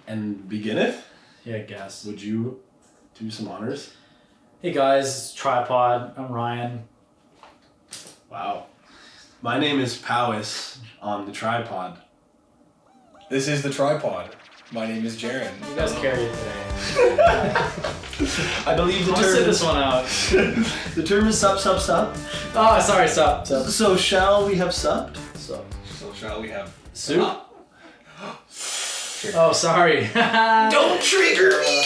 And beginneth? Yeah, I guess. Would you do some honors? Hey guys, TriPod. I'm Ryan. Wow. My name is Powys on the TriPod. This is the TriPod. My name is Jaaron. You guys carry it today. I believe the I'm gonna term sit is... this one out. The term is sup. Oh, sorry, sup. So shall we have supped? So Shall we have soup? Oh, sorry. Don't trigger me!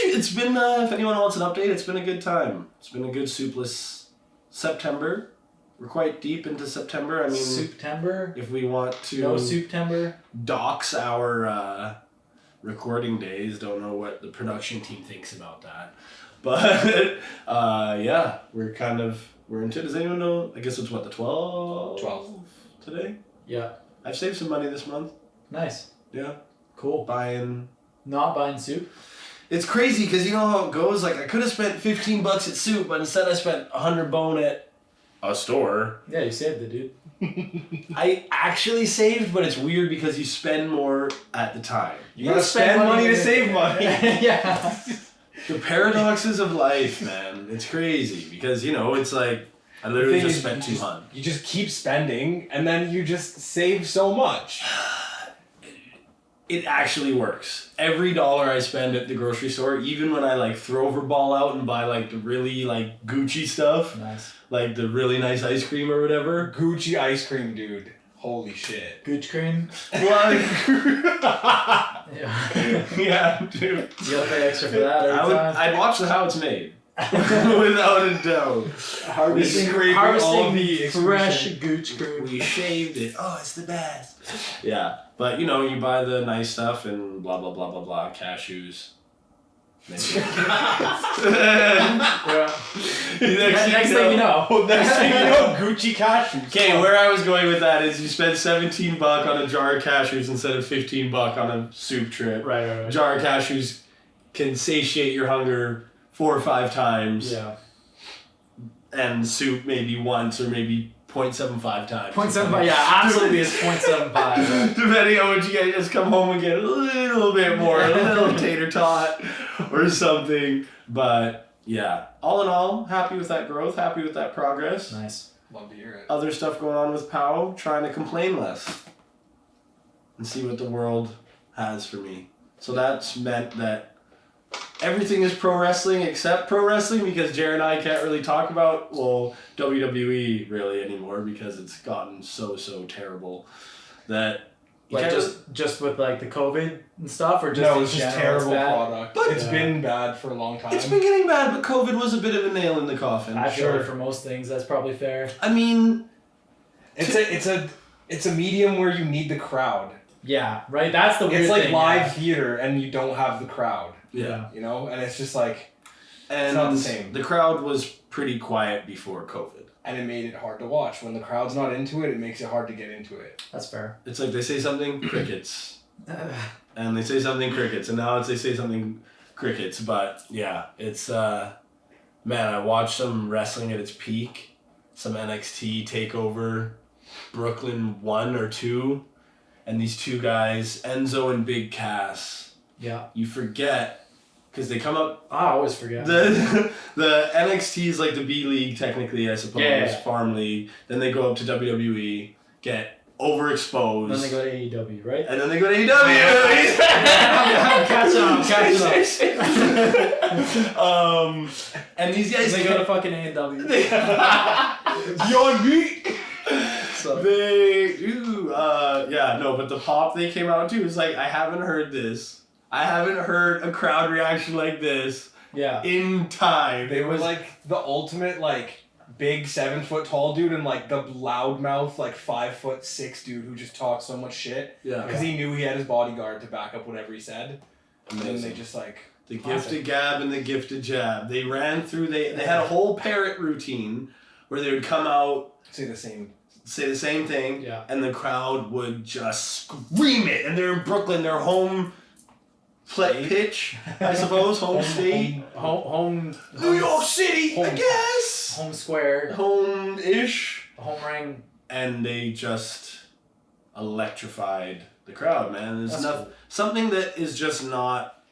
It's been, if anyone wants an update, it's been a good time. It's been a good soupless September. We're quite deep into September. I mean, September? if we want to No September? dox our recording days, don't know what the production team thinks about that. But, yeah, we're into it. Does anyone know? I guess it's what, the 12th today? Yeah. I've saved some money this month. Nice. Yeah. Cool. Not buying soup? It's crazy because you know how it goes. Like, I could have spent $15 at soup, but instead I spent $100 at a store. Yeah, you saved it, dude. I actually saved, but it's weird because you spend more at the time. You gotta spend money to save money. Yeah. The paradoxes of life, man. It's crazy because, you know, it's like I literally just spent $200. You just keep spending and then you just save so much. It actually works. Every dollar I spend at the grocery store, even when I like throw over ball out and buy like the really like Gucci stuff, Nice. like the really nice ice cream or whatever. Gucci ice cream, dude. Holy shit. Gooch cream? Like, Yeah. yeah, dude. You gotta pay extra for that every time. I'd watch how it's made. Without a doubt. Harvesting all the fresh excretion. gooch cream. We shaved it. Oh, it's the best. Yeah, but you know, you buy the nice stuff and blah blah blah blah blah. Cashews. Yeah. Next thing you know. Next thing you know, Gucci cashews. Okay, where I was going with that is you spend $17 on a jar of cashews instead of $15 on a soup trip. Right. A jar of cashews can satiate your hunger 4 or 5 times. Yeah. And soup maybe once or maybe 0.75 times. 0.75, yeah, absolutely is 0.75. Depending on what you get, just come home and get a little bit more, a little tater tot or something. But yeah, all in all, happy with that growth, happy with that progress. Nice. Love to hear it. Other stuff going on with Pow, trying to complain less and see what the world has for me. So that's meant that everything is pro wrestling except pro wrestling because Jaaron and I can't really talk about, WWE really anymore because it's gotten so terrible that... Like just with like the COVID and stuff, or just no, in it's just general, terrible product. But it's been bad for a long time. It's been getting bad, but COVID was a bit of a nail in the coffin. I feel like for most things, that's probably fair. I mean... It's a medium where you need the crowd. Yeah, right? That's the weird thing. It's like live theater and you don't have the crowd. Yeah. You know? And it's just like... And it's not the same. The crowd was pretty quiet before COVID. And it made it hard to watch. When the crowd's not into it, it makes it hard to get into it. That's fair. It's like they say something, crickets. And they say something, crickets. And now they say something, crickets. But yeah, it's, man, I watched some wrestling at its peak. Some NXT TakeOver, Brooklyn 1 or 2. And these two guys, Enzo and Big Cass. Yeah. You forget... Because they come up... I always forget. The NXT is like the B League, technically, I suppose. Yeah. Farm League. Then they go up to WWE, get overexposed. Then they go to AEW, right? And then they go to AEW! Catch up. And these guys... They go to fucking AEW. Yon meat! So. They do... but the pop they came out to is like, I haven't heard this. I haven't heard a crowd reaction like this in time. They were like the ultimate like big 7 foot tall dude and like the loudmouth like 5'6" dude who just talked so much shit. Yeah. Because he knew he had his bodyguard to back up whatever he said. Amazing. And then they just like... The gifted gab and the gifted jab. They ran through, they had a whole parrot routine where they would come out... Say the same thing. Yeah. And the crowd would just scream it. And they're in Brooklyn, their home... pitch, I suppose, home state. Home New York City, I guess. Home square. Home-ish. Home ring. And they just electrified The crowd, man. There's That's something that is just not.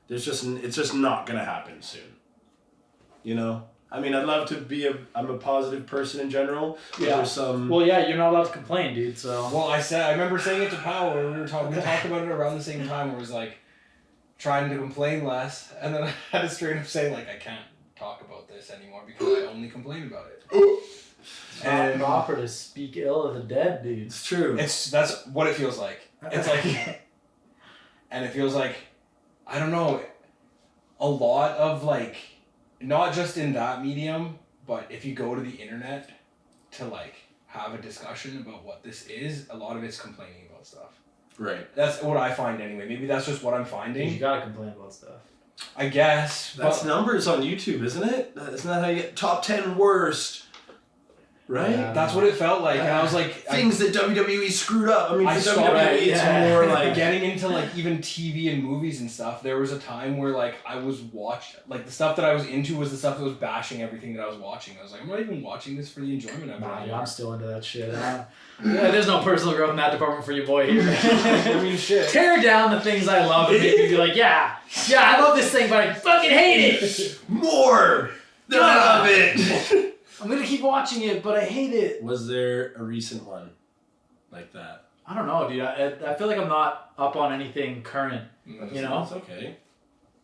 It's just not gonna happen soon. You know. I mean, I'd love to be I'm a positive person in general. Yeah. There's some. Well, yeah, you're not allowed to complain, dude. So. Well, I remember saying it to Powell where we talked about it around the same time where it was like trying to complain less, and then I had to straight up say like I can't talk about this anymore because I only complain about it. It's not proper to speak ill of the dead, dude. It's true. That's what it feels like. It's like, and it feels like, I don't know, a lot of like, not just in that medium, but if you go to the internet to like have a discussion about what this is, a lot of it's complaining about stuff. Right. That's what I find anyway. Maybe that's just what I'm finding. You gotta complain about stuff. I guess. That's numbers on YouTube, isn't it? Isn't that how you get top 10 worst? Right? Yeah. That's what it felt like. And I was like... Things that WWE screwed up. I mean, I for saw WWE, that, it's yeah. more like... Getting into like even TV and movies and stuff, there was a time where like I was like the stuff that I was into was the stuff that was bashing everything that I was watching. I was like, I'm not even watching this for the enjoyment of it. Nah, I'm still into that shit. Yeah, there's no personal growth in that department for you, boy. Here. I mean, shit. Tear down the things I love and make me be like, yeah, I love this thing, but I fucking hate it. More than I love it. I'm gonna keep watching it, but I hate it. Was there a recent one like that? I don't know, dude. I feel like I'm not up on anything current. You know? It's okay.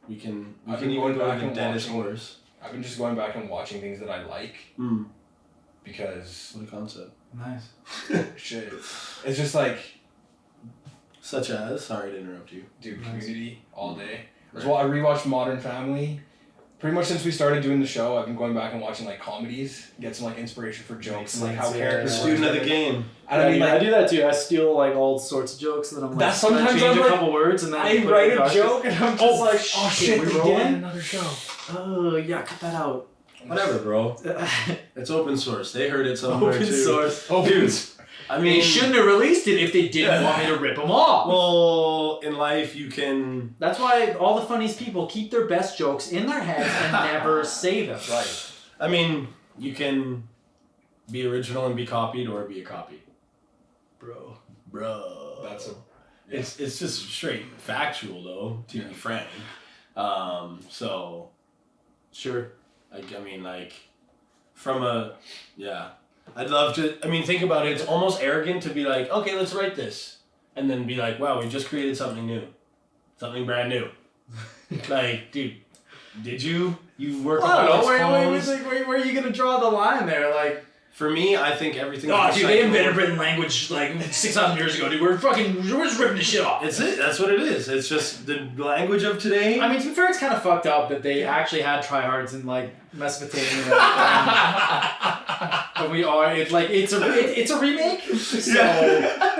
We can I've been even going go back to the and dentist watching- horse. I've been just going back and watching things that I like because What a concept. Nice. shit. It's just like, Such as? Sorry to interrupt you. dude, Nice. Community all day. Right. As well, I rewatched Modern Family. Pretty much since we started doing the show, I've been going back and watching like comedies, get some like inspiration for jokes and like how sense, yeah, characters. The yeah. work student of the together. game. And I mean, I like, do that too. I steal like all sorts of jokes, and then I'm like, That's sometimes change I'm a like- couple words, and then I put it write in a the joke and I'm just Oh, like, shit, oh shit, we we did rolling? another show. Oh yeah, cut that out. Whatever, bro. It's open source. They heard it somewhere Open too. source. Dude, I mean... They shouldn't have released it if they didn't want me to rip them off. Well, in life you can... That's why all the funniest people keep their best jokes in their heads and never say them. Right. I mean, you can be original and be copied or be a copy. Bro. That's a. It's just straight factual though, to be frank. So Sure. I mean like from a I'd love to think about it, it's almost arrogant to be like, okay, let's write this. And then be like, wow, we just created something new. Something brand new. Like, dude, did you? You work on I don't know. phones? Where are you gonna draw the line there? Like, For me, I think everything. oh, dude, they invented written language like 6,000 years ago, dude. We're just ripping this shit off. It's it. That's what it is. It's just the language of today. I mean, to be fair, it's kind of fucked up that they actually had TriHards in like Mesopotamia. But we are. It's a remake. So.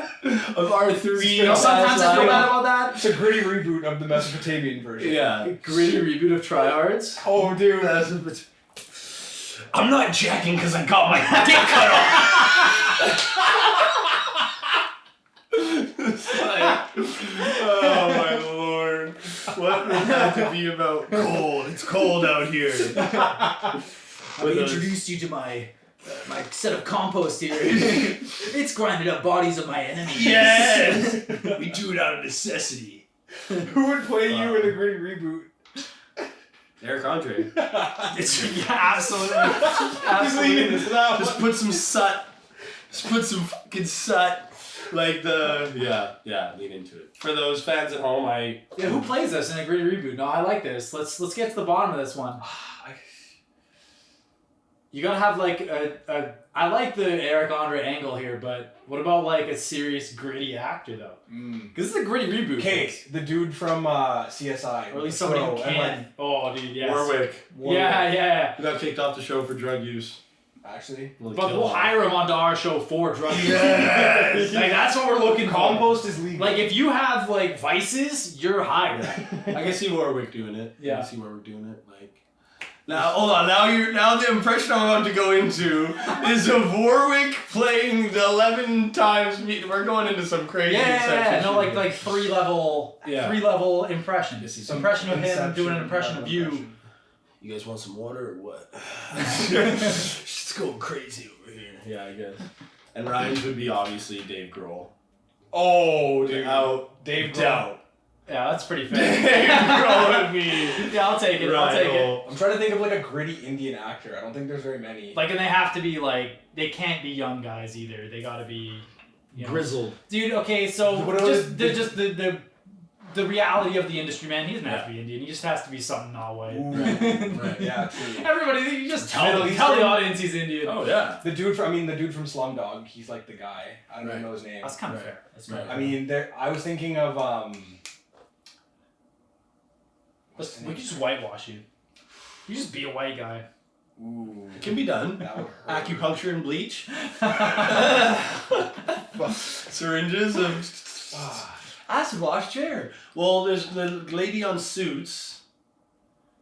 Of our three. You know, sometimes I feel bad about that. It's a gritty reboot of the Mesopotamian version. Yeah. Gritty reboot of TriHards. Oh, dude. I'm not jacking because I got my dick cut off. It's like, oh my lord. What would that to be about? Cold. It's cold out here. I've introduced you to my set of compost here. It's grinded up bodies of my enemies. Yes! We do it out of necessity. Who would play you in a gritty reboot? Eric Andre. Absolutely. Just lean into that Just one. put some sut. Just put some fucking sut. Like the... Yeah, lean into it. For those fans at home, Who plays this in a gritty reboot? No, I like this. Let's get to the bottom of this one. You gotta have like a I like the Eric Andre angle here, but what about like a serious gritty actor though? Because this is a gritty reboot. Okay, folks. the dude from CSI. Or at least somebody who So, can. and, Oh, dude, yes. Warwick. Yeah. He got kicked off the show for drug use. Actually. But we'll hire him onto our show for drug use. Yes! Like that's what we're looking for. Compost is legal. Like if you have like vices, you're hired. I can see Warwick doing it. Yeah. I can see Warwick doing it. Like, now hold on. Now the impression I'm about to go into is of Warwick playing the 11 times. We're going into some crazy. Inception No, shit. like three level impression. Yes, he's Impression of him Inception doing an impression of you. impression. You guys want some water or what? It's going crazy over here. Yeah, I guess. And Ryan's would be obviously Dave Grohl. Oh, dude. Without Dave doubt. Yeah, that's pretty fair. Yeah, I'll take it. I'll take it. I'm trying to think of like a gritty Indian actor. I don't think there's very many. Like, and they have to be like, they can't be young guys either. They gotta be, you know. Grizzled. Dude, okay, so What just else- the reality of the industry, man. He doesn't have to be Indian. He just has to be something not white. Right. Yeah, true. Everybody, you just tell Middle them, Eastern? tell the audience he's Indian. Oh yeah. The dude from Slumdog, he's like the guy. I don't even know his name. That's kind of Right. fair. That's kind of Right. I mean, I was thinking of what's his We name? could just whitewash you. You just be a white guy. Ooh, It can be done. that would hurt. Acupuncture and bleach. Syringes of acid wash chair. Well, there's the lady on Suits.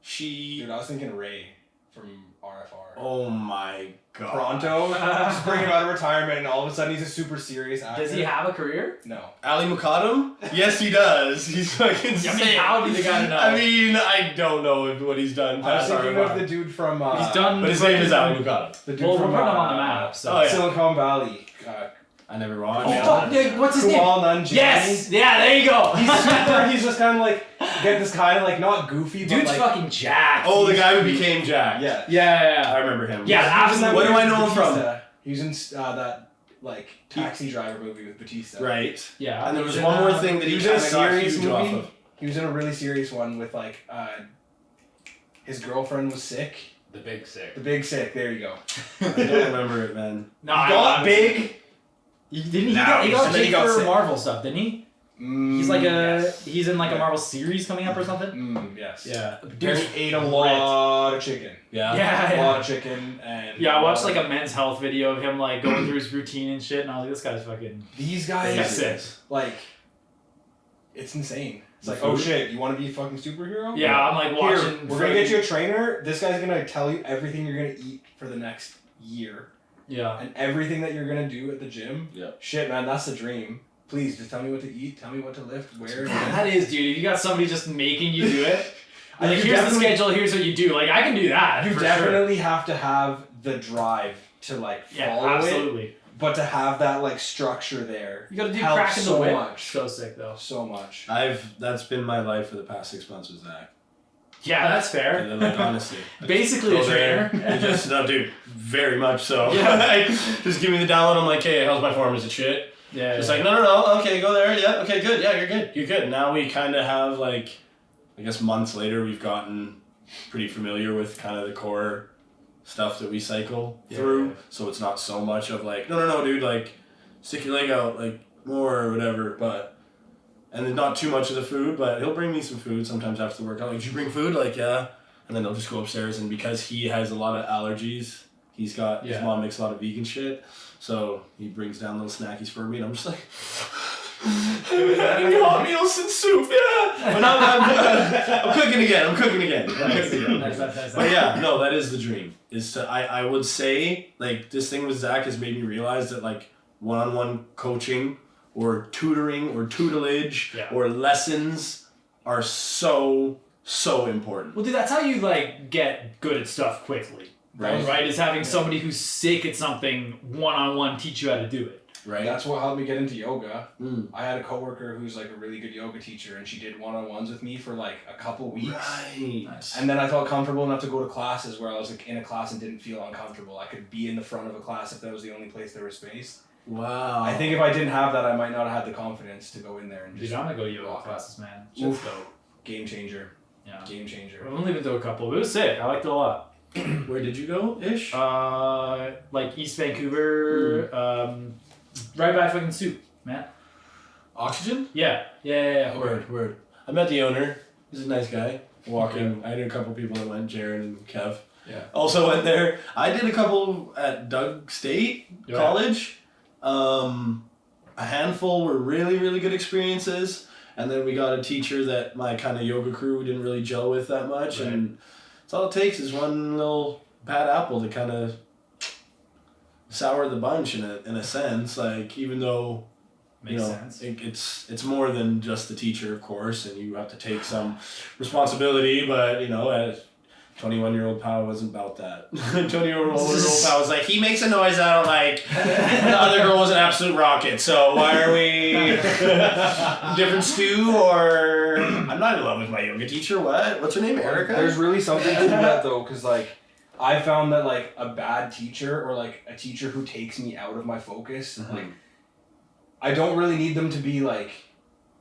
She. Dude, I was thinking Ray from RFR. Oh my god. Pronto, just bring him out of retirement, and all of a sudden he's a super serious actor. Does he have a career? No. Ali Muqaddam? Yes, he does. He's fucking I mean, sick. how do the guy know? I mean, I don't know what he's done. I was past thinking RFR. of the dude from. He's done. But his name is Ali Muqaddam. The dude Well, we're from putting him on the map. So. Oh, yeah. Silicon Valley. I never watched. Oh, fuck, dude, what's his name? Kumail Nanjiani. Yes! Yeah, there you go. He's super. He's just kind of like get this kind of like not goofy, but Dude's like fucking jacked. Oh, the guy who became Jack. yeah. Yeah. I remember him. Yeah, absolutely. What do I know him from? Batista. He was in that like Taxi Driver movie with Batista. Right. Yeah. And there was He's one in, more thing that he he was in a kind of got serious huge off movie. of. He was in a really serious one with like his girlfriend was sick. The Big Sick. The Big Sick. There you go. I don't remember it, man. No, He I got haven't seen it. big. Didn't he? Now He he's- got and then he big got for sick. Marvel stuff, didn't he? He's like Yes. he's in like a Yeah. Marvel series coming up or something. Yes. Yeah. Dude ate a lot of chicken. Yeah. Yeah, A yeah. lot of chicken and. Yeah, I watched like a Men's Health video of him like going through his routine and shit, and I was like, this guy's fucking. These This guys. guy's sick. Like. It's insane. It's The like, oh food? shit, you want to be a fucking superhero? Yeah, I'm like Here, watching. we're gonna get you a trainer. This guy's gonna tell you everything you're gonna eat for the next year. Yeah. And everything that you're gonna do at the gym. Yeah. Shit, man, that's the dream. Please, just tell me what to eat. Tell me what to lift. Where. That is, dude. If you got somebody just making you do it, I like think here's the schedule, here's what you do. Like I can do that. You for definitely have to have the drive to like Sure. Yeah, follow it, absolutely. but to have that like structure there. You gotta do helps cracking the so whip. much. So sick though. So much. That's been my life for the past 6 months with Zach. Yeah, that's fair. And then, like, honestly. I just Basically go a there trainer. and just, no, dude, very much so. Yeah. Like, just give me the download. I'm like, hey, how's my form? Is it shit? Yeah. Just like, no, okay, go there. Yeah, okay, good. Yeah, you're good. Now we kind of have, like, I guess months later, we've gotten pretty familiar with kind of the core stuff that we cycle through. Yeah. So it's not so much of like, no, dude, like, stick your leg out, like, more or whatever. But, and then not too much of the food, but he'll bring me some food sometimes after the workout. Like, did you bring food? Like, yeah. And then he'll just go upstairs, and because he has a lot of allergies, his mom makes a lot of vegan shit. So he brings down little snackies for me, and I'm just like, hot meals and soup, yeah. But now I'm cooking again. Nice. But yeah, no, that is the dream. Is to I would say like this thing with Zach has made me realize that like one-on-one coaching or tutoring or tutelage or lessons are so important. Well, dude, that's how you like get good at stuff quickly. Right? Is having somebody who's sick at something one-on-one teach you how to do it. Right. That's what helped me get into yoga. I had a coworker who's like a really good yoga teacher, and she did one-on-ones with me for like a couple weeks. Right. Nice. And then I felt comfortable enough to go to classes where I was like in a class and didn't feel uncomfortable. I could be in the front of a class if that was the only place there was space. Wow. I think if I didn't have that, I might not have had the confidence to go in there and just. Dude, I'm gonna go to yoga rock it. classes, man. Oof. Shit's dope. Game changer. Yeah. Game changer. I've only been to a couple, but it was sick. I liked it a lot. Where did you go, ish? Like East Vancouver, right by fucking Soup, man. Oxygen? Yeah. Word. I met the owner. He's a nice guy. Walking. I knew a couple people that went, Jaaron and Kev. Yeah. Also went there. I did a couple at Doug State College. A handful were really, really good experiences. And then we got a teacher that my kind of yoga crew didn't really gel with that much. Right. And it's all it takes is one little bad apple to kind of sour the bunch in a sense. Like, even though Makes sense. it's more than just the teacher, of course, and you have to take some responsibility, but 21-year-old Pow wasn't about that. 20-year-old Pow was like, he makes a noise I don't like. The other girl was an absolute rocket, so why are we different stew or... I'm not in love with my yoga teacher, what? What's her name, Erica? There's really something to that though, because like, I found that like a bad teacher or like a teacher who takes me out of my focus, like, I don't really need them to be like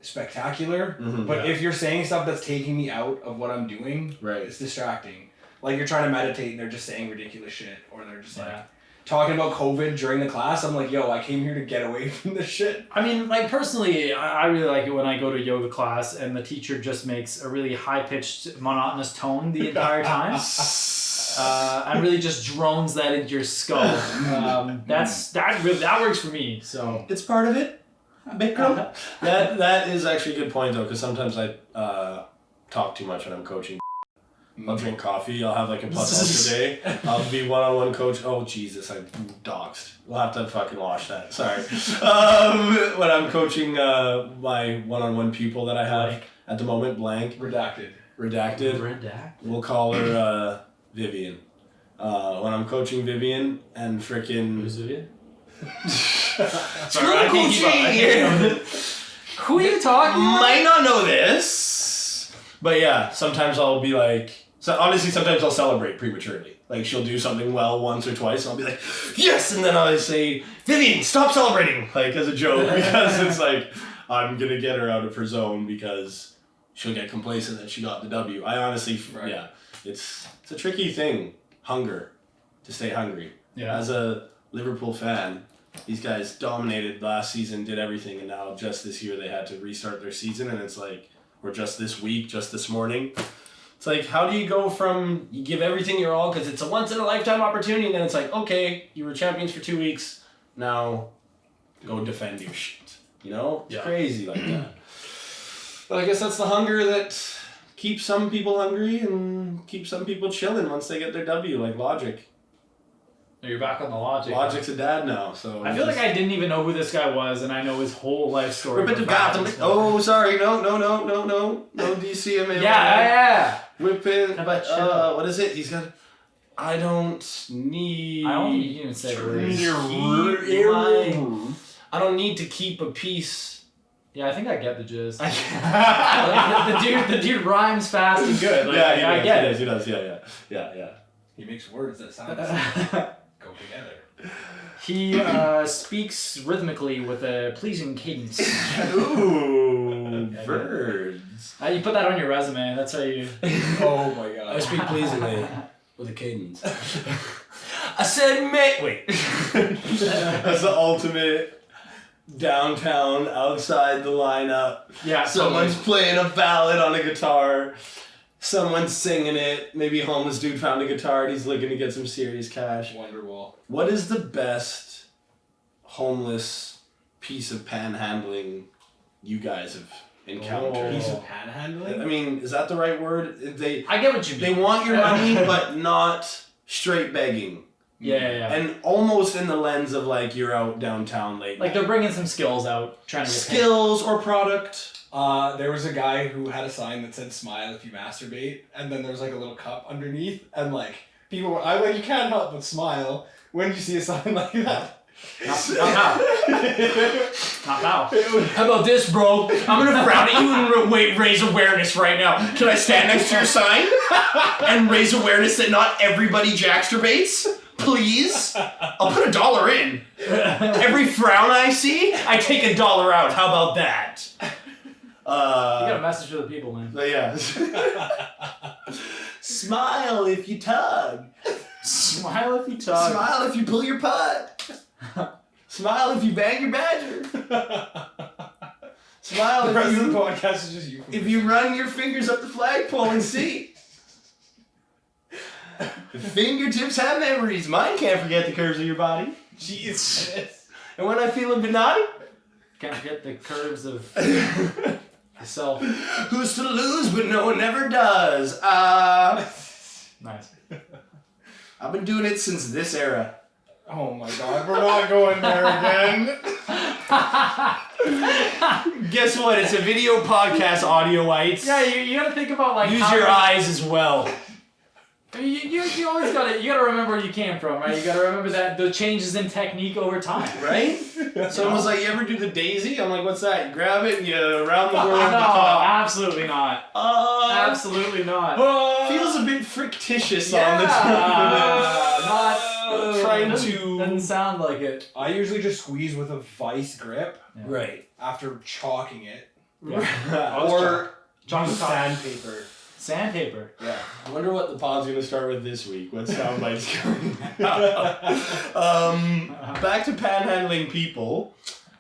spectacular, but if you're saying stuff that's taking me out of what I'm doing, it's distracting. Like you're trying to meditate and they're just saying ridiculous shit, or they're just like talking about COVID during the class. I'm like, yo, I came here to get away from this shit. I mean, like personally, I really like it when I go to yoga class and the teacher just makes a really high-pitched, monotonous tone the entire time. And really just drones that into your skull. That works for me. So it's part of it. Bikram. That is actually a good point though, because sometimes I talk too much when I'm coaching. I'll drink coffee. I'll have like a plus ultra day. I'll be one-on-one coach. Oh Jesus, I'm doxed. We'll have to fucking wash that. Sorry. When I'm coaching my one-on-one pupil that I have at the moment, blank. Redacted. We'll call her Vivian. When I'm coaching Vivian and frickin'... Who's Vivian? Sorry, I can't keep up. Who are you talking about? Might not know this. But yeah, sometimes I'll be like... So honestly, sometimes I'll celebrate prematurely. Like she'll do something well once or twice and I'll be like, yes! And then I'll say, Vivian, stop celebrating! Like as a joke, because it's like, I'm gonna get her out of her zone because she'll get complacent that she got the W. I honestly, it's a tricky thing. Hunger. To stay hungry. Yeah. As a Liverpool fan, these guys dominated last season, did everything, and now just this year they had to restart their season, and it's like, or just this week, just this morning. It's like, how do you go from, you give everything your all because it's a once-in-a-lifetime opportunity, and then it's like, okay, you were champions for 2 weeks, now go defend your shit. You know? It's crazy like that. But I guess that's the hunger that keeps some people hungry and keeps some people chilling once they get their W, like Logic. You're back on the Logic. Logic's a dad now, so... I feel like I didn't even know who this guy was, and I know his whole life story. Oh, sorry, no, do you see him? Yeah. Whipping, but, what is it? He's got... I don't need... I don't think you can even say words. I don't need to keep a piece... Yeah, I think I get the gist. the dude rhymes fast and good. Like, I get it. He does, yeah. He makes words that sound go together. He speaks rhythmically with a pleasing cadence. Ooh, birds. You put that on your resume. That's how you... Oh my god. I speak pleasingly with a cadence. I said, mate. Wait. That's the ultimate downtown, outside the lineup. Yeah. Someone's playing a ballad on a guitar. Someone's singing it. Maybe a homeless dude found a guitar and he's looking to get some serious cash. Wonderwall. What is the best homeless piece of panhandling you guys have encountered? Piece of panhandling? I mean, is that the right word? I get what you mean. They want your money, but not straight begging. Yeah. And almost in the lens of like you're out downtown late. Like they're bringing some skills out, trying to get skills or product. There was a guy who had a sign that said "Smile if you masturbate," and then there was like a little cup underneath, and like people were, you can't help but smile when you see a sign like that. Not now. Not now. How about this, bro? I'm gonna frown at you and raise awareness right now. Can I stand next to your sign and raise awareness that not everybody jackstrbates? Please? I'll put $1 in. Every frown I see, I take $1 out. How about that? You got a message for the people, man. Yeah. Smile if you tug. Smile if you tug. Smile if you pull your putt. Smile if you bang your badger. Smile the rest of the podcast is just you. If you run your fingers up the flagpole and see. Fingertips have memories. Mine can't forget the curves of your body. Jesus. And when I feel a banana, can't forget the curves of yourself. Who's to lose, but no one ever does. Nice. I've been doing it since this era. Oh my god, we're not going there again. Guess what? It's a video podcast, audio-ites. Yeah, you gotta think about like use your eyes as well. I mean, you always gotta remember where you came from, right? You gotta remember that the changes in technique over time, right? Someone's like, you ever do the daisy? I'm like, what's that? You grab it and you round the horn No, at the top. absolutely not. Absolutely not. Feels a bit fictitious Yeah, on the tongue. not Trying doesn't sound like it. I usually just squeeze with a vice grip Right. after chalking it. Yeah. Or Chalk use top. sandpaper. Sandpaper. Yeah. I wonder what the pod's going to start with this week. What sound bites coming out? Back to panhandling people.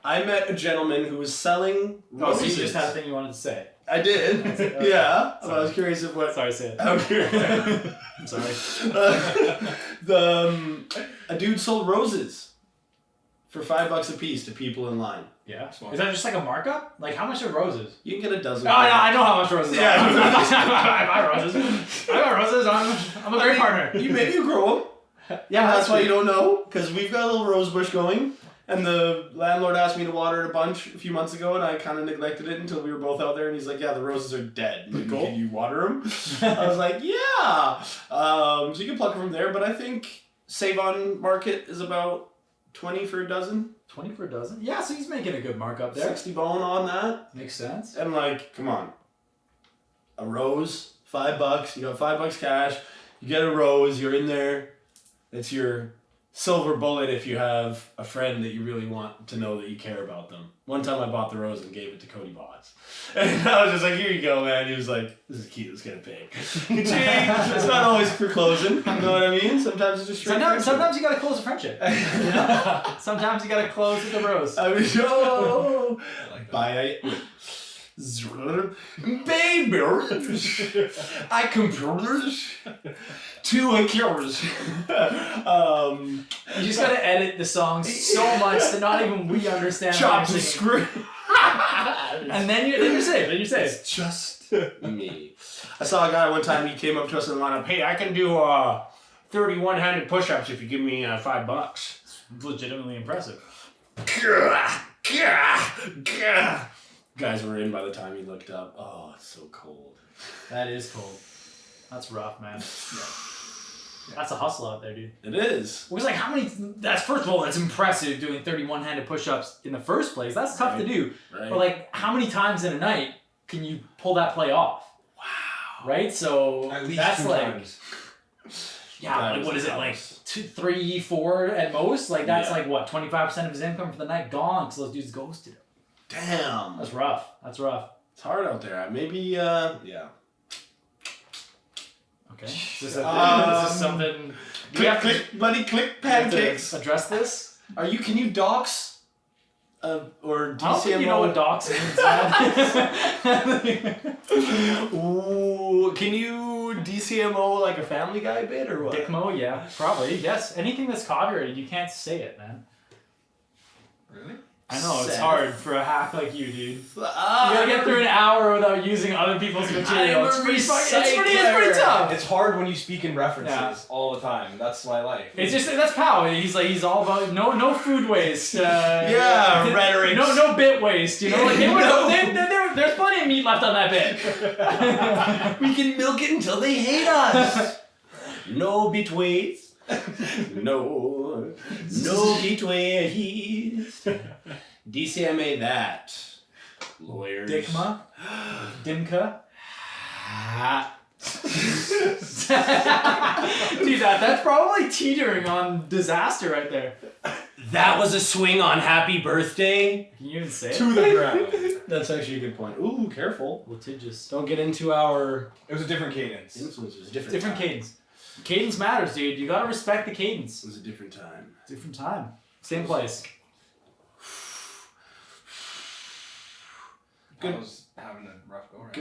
I met a gentleman who was selling Oh, so you roses. just had a thing you wanted to say. I did. Okay. Yeah. But I Sorry. was curious of what... Sorry, say it. Okay. I'm sorry. A dude sold roses for $5 a piece to people in line. Yeah. Is that just like a markup? Like, how much are roses? You can get a dozen. Oh, I know how much roses are. Yeah. I buy roses. I'm a great partner. Maybe you grow them. Yeah, That's why you don't know, because we've got a little rose bush going, and the landlord asked me to water it a bunch a few months ago, and I kind of neglected it until we were both out there, and he's like, yeah, the roses are dead. Like, Cool. can you water them? I was like, yeah. So you can pluck them from there, but I think Save-On Market is about 20 for a dozen. 20 for a dozen? Yeah, so he's making a good markup there. 60 bone on that. Makes sense. And like, come on. A rose, $5. You got $5 cash. You get a rose, you're in there. It's your silver bullet if you have a friend that you really want to know that you care about them. One time I bought the rose and gave it to Cody Botts. And I was just like, here you go, man. He was like, this is cute, let's get a pig. It's not always for closing, you know what I mean? Sometimes it's just straight Sometimes you gotta close a friendship. You know? Sometimes you gotta close with a rose. I mean, oh, I like that. bye. Baby, I compared to a cures. You just gotta edit the song so much that not even we understand. Chop what the you're singing. script. And then you're safe. It's just me. I saw a guy one time, he came up to us in the lineup, hey, I can do 31 handed push ups if you give me $5. It's legitimately impressive. Guys were in by the time he looked up. Oh, it's so cold. That is cold. That's rough, man. That's a hustle out there, dude. It is. It was like, how many... That's, first of all, that's impressive doing 31 handed push-ups in the first place. That's tough to do. Right. But like, how many times in a night can you pull that play off? Wow. Right? So At least that's 2 like... times. Yeah, That like is what is it, tough. like 2, 3, 4 at most? Like that's Yeah. like what, 25% of his income for the night gone because those dudes ghosted him. Damn. That's rough. That's rough. It's hard out there. Maybe, yeah. Okay. Is this something... Do we have to- Click, buddy, click we have to pancakes. address this? Can you dox? Or DCMO? I don't think you know what docs means, man. Ooh, can you DCMO like a Family Guy bit or what? Dickmo, yeah, probably. Yes, anything that's copyrighted, you can't say it, man. Really? I know, it's Seth. hard for a hack like you, dude. You Ah, gotta get through an hour without using other people's material. I'm a It's pretty recycler. tough. It's hard when you speak in references Yeah. all the time. That's my life. It's just, that's Pow. He's all about no food waste. Yeah, rhetoric. No bit waste, you know? Like, there's plenty of meat left on that bit. we can milk it until they hate us. No bit waste. No bit waste. DCMA that. Lawyers. Dickma? Dimka? Dude, that's probably teetering on disaster right there. That was a swing on Happy Birthday. Can you even say To it? the ground. That's actually a good point. Ooh, careful. Litigious. Don't get into our It was a different cadence. influencers. Different time. cadence. Cadence matters, dude. You gotta respect the cadence. It was a different time. Different time. Same place. Good. I was having a rough go right.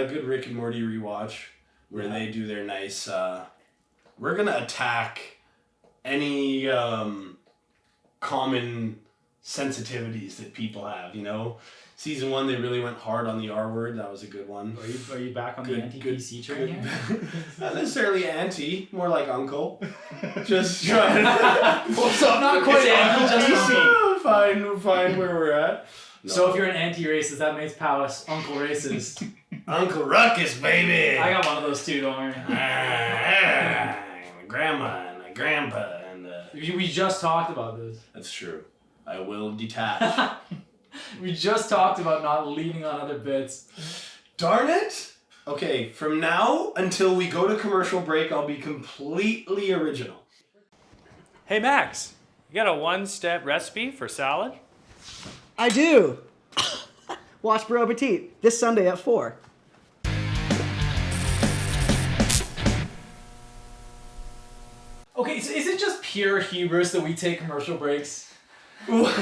Good Rick and Morty rewatch where they do their nice. We're gonna attack any common sensitivities that people have. You know, season 1 they really went hard on the R word. That was a good one. Are you back on the anti-PC train here? Not necessarily anti, more like uncle. Just trying. What's up? Not quite anti, just PC. Fine where we're at. No. So if you're an anti-racist, that makes Powys Uncle Racist. Uncle Ruckus, baby. I got one of those too. Don't worry. Grandma and a grandpa and. We just talked about this. That's true. I will detach. We just talked about not leaning on other bits. Darn it! Okay, from now until we go to commercial break, I'll be completely original. Hey Max, you got a one-step recipe for salad? I do. Watch Bro Petite this Sunday at 4. Okay, so is it just pure hubris that we take commercial breaks? We're like,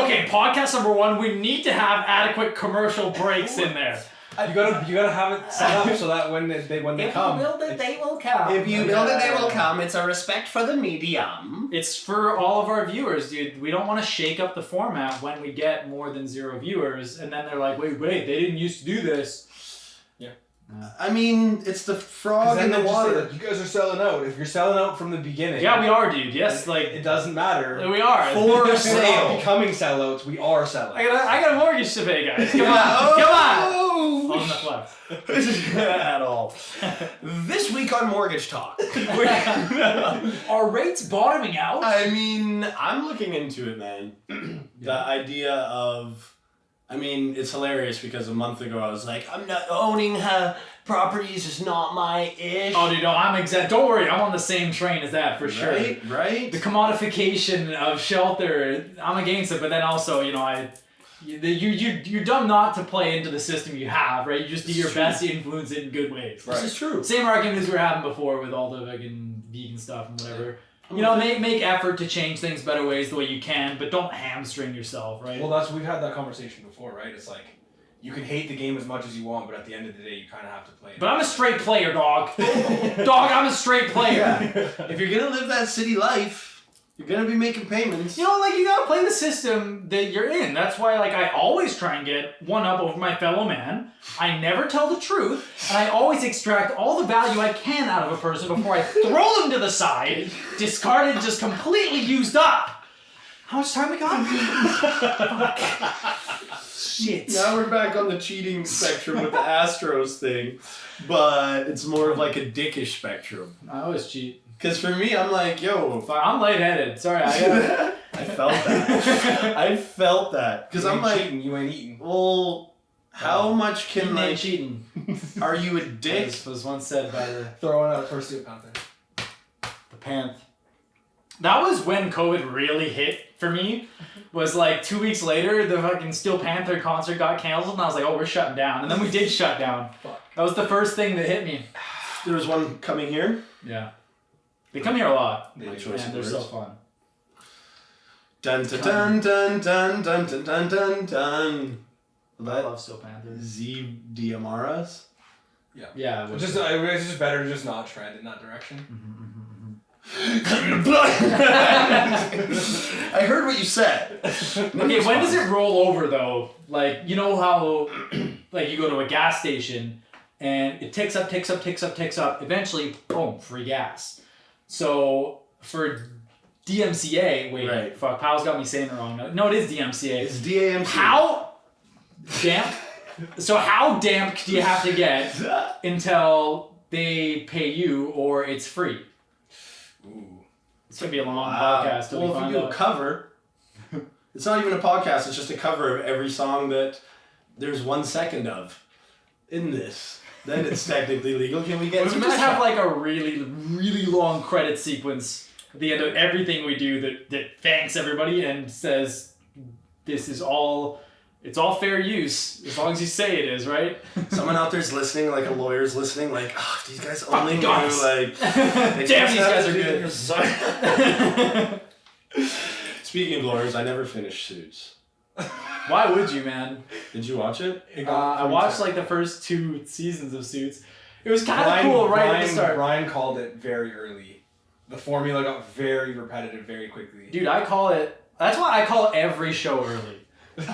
okay, podcast number 1, we need to have adequate commercial breaks in there. You gotta have it set up so that when they come. If you build it, they will come. If you build it, they will come. It's a respect for the medium. It's for all of our viewers, dude. We don't want to shake up the format when we get more than 0 viewers, and then they're like, wait, they didn't used to do this. I mean, it's the frog in the water. You guys are selling out. If you're selling out from the beginning. Yeah, we are, dude. Yes, like it doesn't matter. we are. For We're not sale. becoming sellouts. We are selling. I got a mortgage to pay, guys. Come on. Oh. On the flex. At all. This week on Mortgage Talk. Are rates bottoming out? I mean, I'm looking into it, man. The idea of... I mean, it's hilarious because a month ago I was like, I'm not owning properties, is not my ish. Oh, dude, no, I'm exempt. Don't worry, I'm on the same train as that for sure. Right? The commodification of shelter, I'm against it, but then also, you're dumb not to play into the system you have, right? You just do your best to influence it in good ways. This is true. Same arguments we were having before with all the fucking vegan stuff and whatever. Make effort to change things better ways the way you can, but don't hamstring yourself, right? Well, we've had that conversation before, right? It's like, you can hate the game as much as you want, but at the end of the day, you kind of have to play it. But I'm a straight player, dog. Dog, I'm a straight player. If you're gonna live that city life, you're gonna be making payments. You gotta play the system that you're in. That's why, I always try and get one up over my fellow man. I never tell the truth, and I always extract all the value I can out of a person before I throw them to the side, discarded, just completely used up. How much time we got? Shit. Now we're back on the cheating spectrum with the Astros thing, but it's more of like a dickish spectrum. I always cheat. Because for me, I'm like, yo, I'm lightheaded. Sorry, I felt that. I felt that. Because I'm like, cheating, you ain't eating. well, how much can like cheating? Are you a dick? This was once said by the Throwing out a first suit Panther. Panth. That was when COVID really hit for me. Was 2 weeks later, the fucking Steel Panther concert got canceled, and I was like, oh, we're shutting down. And then we did shut down. Fuck. That was the first thing that hit me. There was one coming here. Yeah. They come here a lot. My choice And of they're words. so fun. Dun dun dun dun dun dun dun dun dun. I love Steel Panthers. Z Diamaras. Yeah. It's just better to just not trend in that direction. I heard what you said. Okay, when does it roll over though? You know how you go to a gas station and it ticks up. Eventually, boom, free gas. So for DMCA, Right. fuck, Powys got me saying it wrong. No, it is DMCA. It's DAMC. How damp? So how damp do you have to get until they pay you or it's free? Ooh. It's gonna be a long podcast. Till Well, we if find you do a out. cover, it's not even a podcast. It's just a cover of every song that there's 1 second of in this. Then it's technically legal. Can we get? What if we just have a really, really long credit sequence at the end of everything we do that thanks everybody and says this is all, it's all fair use as long as you say it is, right? Someone out there's listening, a lawyer's listening, if these guys only knew, guys. they Damn, just these guys have are to good. do- Sorry. Speaking of lawyers, I never finished Suits. Why would you, man? Did you watch it? I watched the first 2 seasons of Suits. It was kind of cool at the start. Ryan called it very early. The formula got very repetitive very quickly. Dude, that's why I call every show early.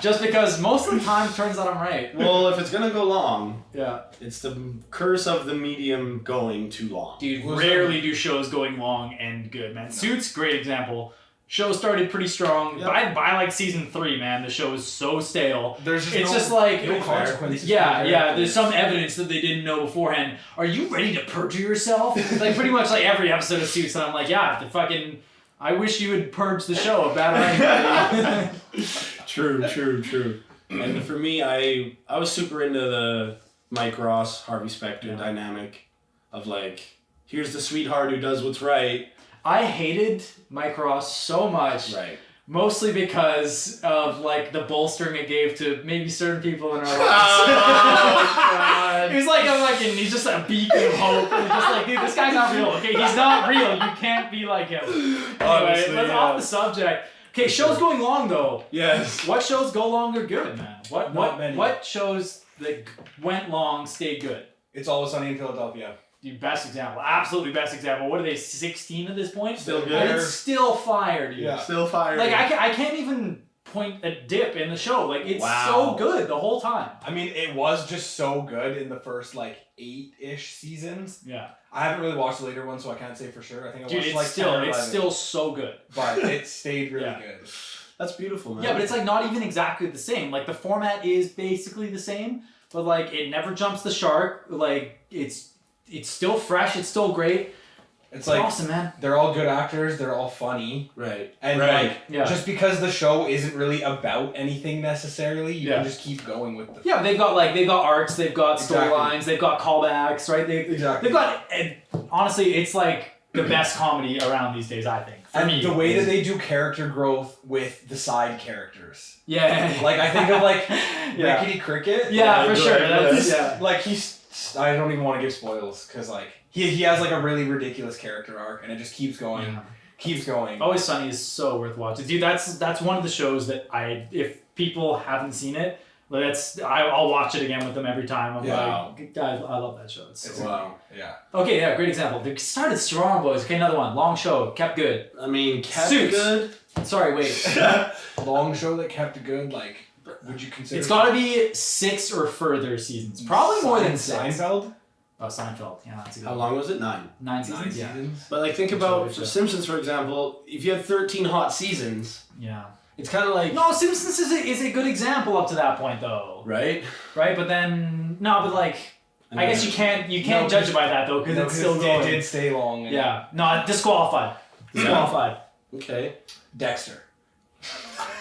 Just because most of the time it turns out I'm right. Well, if it's gonna go long, Yeah. it's the curse of the medium going too long. Dude, Was rarely do shows going long end good, man. Suits, great example. Show started pretty strong. Yep. By like season 3, man, the show is so stale. It's just like no consequences. Yeah. There's some evidence that they didn't know beforehand. Are you ready to perjure yourself? Like pretty much like every episode of Suits, and I'm like, yeah, I wish you would purge the show of bad writing. True. And for me, I was super into the Mike Ross, Harvey Specter dynamic of like, here's the sweetheart who does what's right. I hated Mike Ross so much. Right. Mostly because of like the bolstering it gave to maybe certain people in our lives. Oh, God. He's like he's just a beacon of hope. And just like, dude, this guy's not real. Okay, he's not real. You can't be like him. Anyway, let's off the subject. Okay, shows going long though. Yes. What shows go long are good, man? Not many. What shows that went long stayed good? It's Always Sunny in Philadelphia. The best example, absolutely best example. What are they, 16 at this point? Still good. And it's still fire, dude. Yeah. Still fired. Like I can't even point a dip in the show. Like it's so good the whole time. I mean, it was just so good in the first like 8-ish seasons. Yeah. I haven't really watched the later ones, so I can't say for sure. I think I Dude, watched it's like 10 or 11, still so good. but it stayed really Yeah. good. That's beautiful, man. Yeah, but it's like not even exactly the same. Like the format is basically the same, but like it never jumps the shark. Like it's still fresh. It's still great. It's like awesome, man. they're all good actors. They're all funny. Right. And right. like just because the show isn't really about anything necessarily, you can just keep going with the. Yeah, they've got arcs, they've got Exactly. storylines, they've got callbacks, right? They've got. And honestly, it's like the best comedy around these days, I think. For And me, the way that they do character growth with the side characters. Yeah. Like I think of like Yeah. Rickety Cricket. Yeah, like, for sure. he's- Yeah. Like I don't even want to give spoils because like he has like a really ridiculous character arc and it just keeps going. Yeah. Keeps going. Always Sunny is so worth watching, dude. That's one of the shows that if people haven't seen it, I'll watch it again with them every time. I'm like, guys, I love that show. It's so Wow. Yeah. Okay, yeah, great example. They started strong, boys. Okay, another one. Long show, kept good. I mean, kept Suits. good. Sorry, wait. Long show that kept good. Like, would you consider? It's got to be 6 or further seasons. Probably more than 6. Seinfeld. Oh, Seinfeld. Yeah, that's a good How one. long was it? 9. 9 seasons. Yeah. But like, think about Simpsons, for example. If you had 13 hot seasons, Yeah. it's kind of like No, Simpsons is a good example up to that point, though. right. Right, but then I guess you can't judge it by that though because it's still going. It did stay long. and- Yeah. No, disqualified. Disqualified. Okay. Dexter.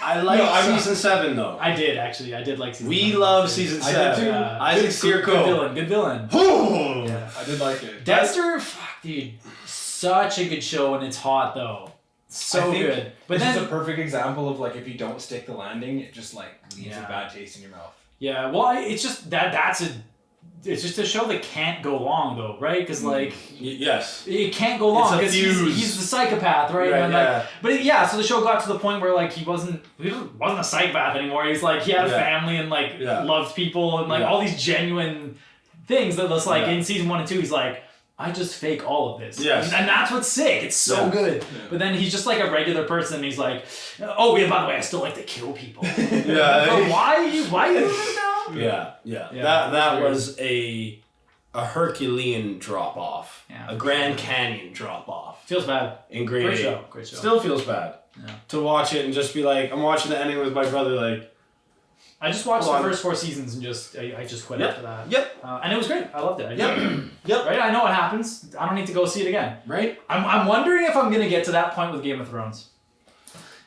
I like No, I'm not- season 7 though. I did actually. I did like season We 7. love season I 7. did too. Isaac Good Sirko. villain. Good villain. Boom. Yeah. I did like it. Dexter, fuck, dude, such a good show and it's hot though. So I think good. But this then, is a perfect example of like if you don't stick the landing, it just like leaves Yeah. a bad taste in your mouth. yeah, well, it's just it's just a show that can't go long though, right? Because like Yes. it can't go long It's a because fuse. he's the psychopath, right? Right, And yeah. but so the show got to the point where like he wasn't a psychopath anymore. He's like he had a family and like loved people and like all these genuine things that was like in season 1 and 2. He's like, I just fake all of this. Yes. And that's what's sick. It's so good. Yeah. But then he's just like a regular person. And he's like, oh yeah, by the way, I still like to kill people. Yeah. But why are you doing this now? Yeah. Yeah, That was a Herculean drop off. Yeah. A Grand Canyon drop off. Feels bad. In grade 8. Great show. Still feels bad. Yeah. To watch it and just be like, I'm watching the ending with my brother like. I just watched Hold the on. first 4 seasons and I just quit after that. Yep. And it was great. I loved it. Yep. Right? I know what happens. I don't need to go see it again. Right? I'm wondering if I'm going to get to that point with Game of Thrones.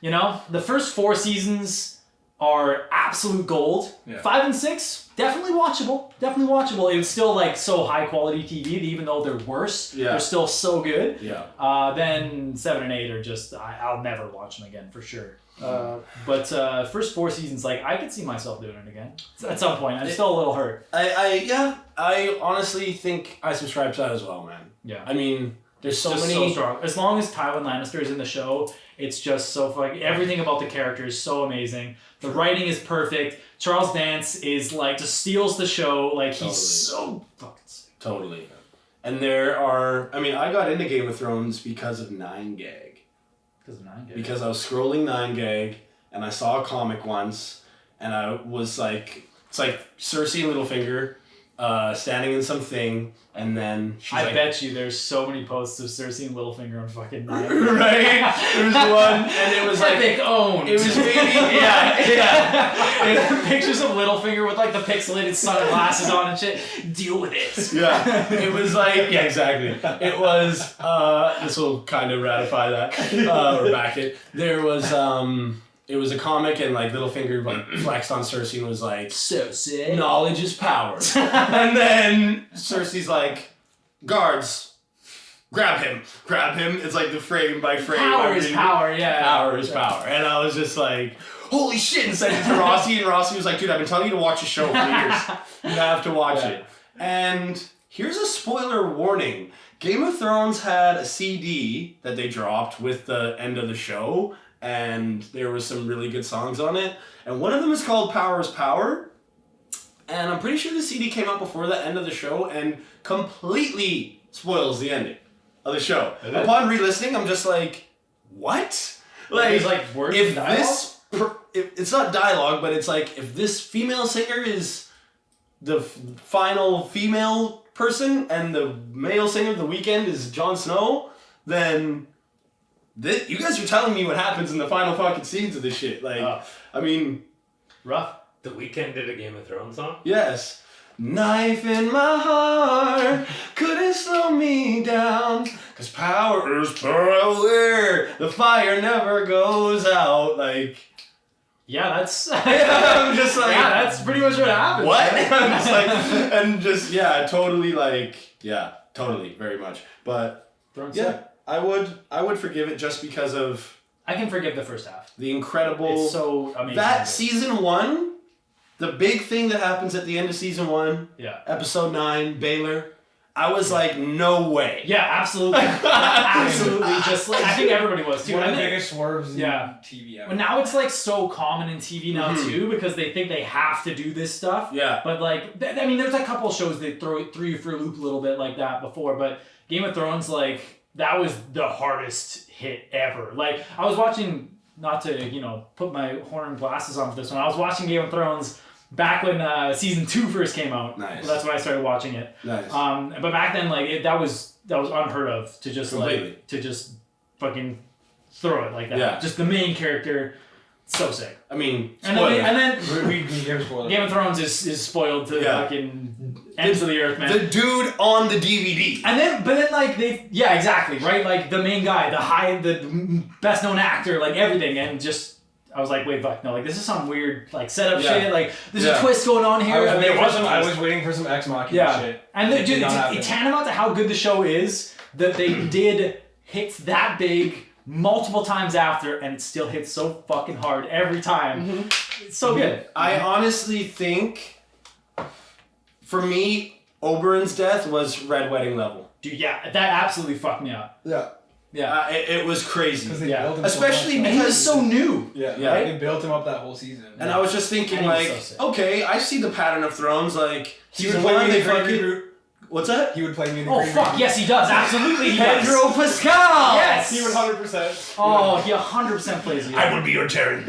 You know, the first 4 seasons are absolute gold. Yeah. 5 and 6, definitely watchable. Definitely watchable. It was still like so high quality TV that even though they're worse, they're still so good. Yeah. Then 7 and 8 are just, I'll never watch them again for sure. But first 4 seasons, like I could see myself doing it again at some point. I'm still a little hurt. I honestly think I subscribe to that as well, man. Yeah. I mean, there's so just many. so strong. As long as Tywin Lannister is in the show, it's just so fucking. Everything about the character is so amazing. The writing is perfect. Charles Dance is like just steals the show. Like he's so fucking sick. Totally. And there are. I mean, I got into Game of Thrones because of 9gag. Because of 9gag. Because I was scrolling 9gag and I saw a comic once, and I was like, it's like Cersei and Littlefinger. standing in something, and then she's I like, bet you there's so many posts of Cersei and Littlefinger on fucking Nine. right? There's one, and it was like Epic owned. it was maybe yeah. Pictures of Littlefinger with like the pixelated sunglasses on and shit. Deal with it. Yeah, it was like, yeah, exactly. It was, this will kind of ratify that, or back it. There was, it was a comic, and like Littlefinger like flexed on Cersei and was like, So sick. knowledge is power. And then Cersei's like, guards, grab him. It's like the frame by frame. Power is power, yeah. Power is power. And I was just like, holy shit, and sent it to Rossi, and Rossi was like, dude, I've been telling you to watch the show for years. You have to watch it. And here's a spoiler warning. Game of Thrones had a CD that they dropped with the end of the show, and there was some really good songs on it. And one of them is called Power is Power. And I'm pretty sure the CD came out before the end of the show and completely spoils the ending of the show. Upon re-listening, I'm just like, what? There's like words if dialogue? this, if it's not dialogue, but it's like, if this female singer is the final female person and the male singer of the weekend is Jon Snow, then you guys are telling me what happens in the final fucking scenes of this shit. Like, I mean, rough. The Weeknd did a Game of Thrones song? yes. Knife in my heart couldn't slow me down, 'cause power is power. The fire never goes out. Like, Yeah, that's I'm just like, yeah, that's pretty much what happens. what? Right? I'm just like, and just, yeah, totally, like, yeah, totally, very much. But Thrones yeah, sick. I would forgive it just because of I can forgive the first half. the incredible. It's so amazing. That season 1, the big thing that happens at the end of season 1, Yeah. episode 9, Baylor. I was like, no way. Yeah, absolutely. Absolutely. Just like, I think everybody was too. One of And the then- biggest swerves in TV ever. But now it's like so common in TV now too, because they think they have to do this stuff. Yeah. But like, I mean, there's a couple shows that threw you for a loop a little bit like that before, but Game of Thrones, like, that was the hardest hit ever. Like, I was watching, not to, put my horn glasses on for this one, I was watching Game of Thrones back when season 2 first came out. Nice. That's when I started watching it. Nice. But back then, like, that was unheard of to just Completely. like to just fucking throw it like that. Yeah. Just the main character, so sick. I mean, And spoiler. then we gave spoilers. Game of Thrones is spoiled to Yeah. fucking ends of the earth, man. the dude on the DVD. But then like yeah, exactly, right? Like the main guy, the best known actor, like everything, and just. I was like, wait, fuck, no, like this is some weird like setup Yeah. shit. Like there's Yeah. a twist going on here. I and was waiting for some Ex Machina Yeah, shit. and It dude, did not happen. it's tantamount to how good the show is that they did hits that big multiple times after, and it still hits so fucking hard every time. It's so good. I honestly think, for me, Oberyn's death was Red Wedding level. Dude, yeah, that absolutely fucked me up. Yeah. Yeah, It was crazy. Because they Yeah. built him Especially so much. and he was so new. Yeah, Yeah. right? They built him up that whole season. And I was just thinking, And he was like, so sick. okay, I see the pattern of Thrones. Like, He would season play 1, me they in the Green fucking. Root. What's that? He would play me in the Oh Green fuck, Root. yes he does. Absolutely he does. Pedro Pascal! Yes! He would 100%. Oh, he 100% plays you. I will be your Jaren.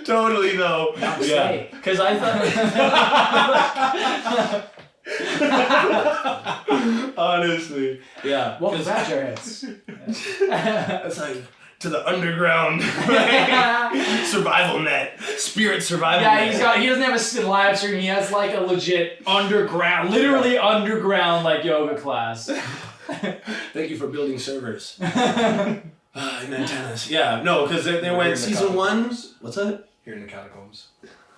Totally though. Yeah. Because I thought. Honestly. Yeah. Welcome 'cause back, Jarheads. It's like to the underground survival net. Spirit survival net. Yeah, he doesn't have a live stream. He has like a legit underground, literally underground like yoga class. Thank you for building servers. And antennas. Yeah, no, because they We're went in the season 1. catacombs. What's that? Here in the catacombs.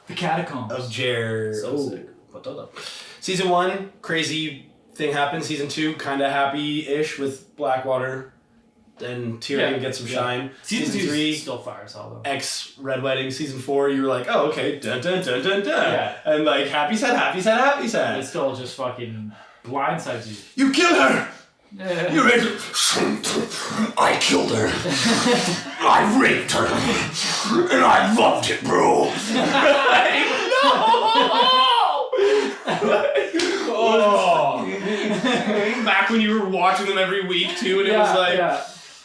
The catacombs. Of Jer. So sick. Season 1, crazy thing happens. Season 2, kind of happy-ish with Blackwater. Then Tyrion gets some shine. Season 2 3, still fires all though. X Red Wedding. Season 4, you were like, oh, okay, dun dun dun dun dun. Yeah. And like, happy sad, happy sad, happy sad. It still just fucking blindsides you. You killed her! Yeah. You raped her! I killed her. I raped her. And I loved it, bro. Oh! Back when you were watching them every week too, and it was like,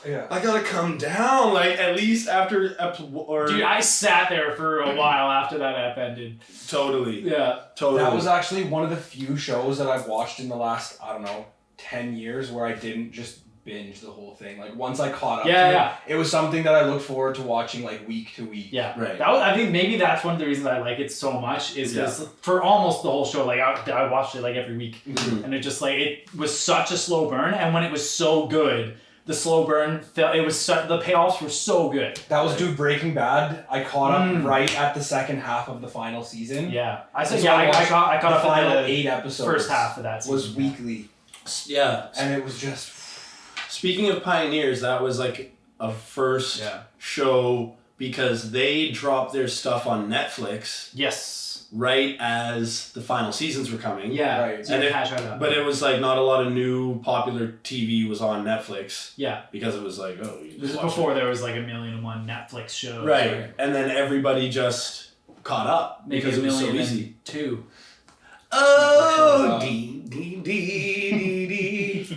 Yeah. I gotta come down, like, at least after Dude, I sat there for a while after that ep ended. Totally. Yeah. Totally. That was actually one of the few shows that I've watched in the last, 10 years where I didn't just binge the whole thing. Like, once I caught up to it was something that I looked forward to watching, like, week to week. Yeah. Right. I think maybe that's one of the reasons I like it so much is because for almost the whole show, like, I watched it, like, every week. Mm-hmm. And it just, like, it was such a slow burn. And when it was so good, the slow burn, the payoffs were so good. That was Breaking Bad. I caught up right at the second half of the final season. Yeah. I caught the up final at the 8 episodes. first half of that season. Was weekly. Yeah. And it was just... Speaking of pioneers, that was like a first show because they dropped their stuff on Netflix. Yes. Right as the final seasons were coming. Yeah. Right. So but it was like not a lot of new popular TV was on Netflix. Yeah. Because it was like, oh, you this is before there was like 1,000,001 Netflix shows. Right. And then everybody just caught up Maybe because it was so easy. 2. Oh, D.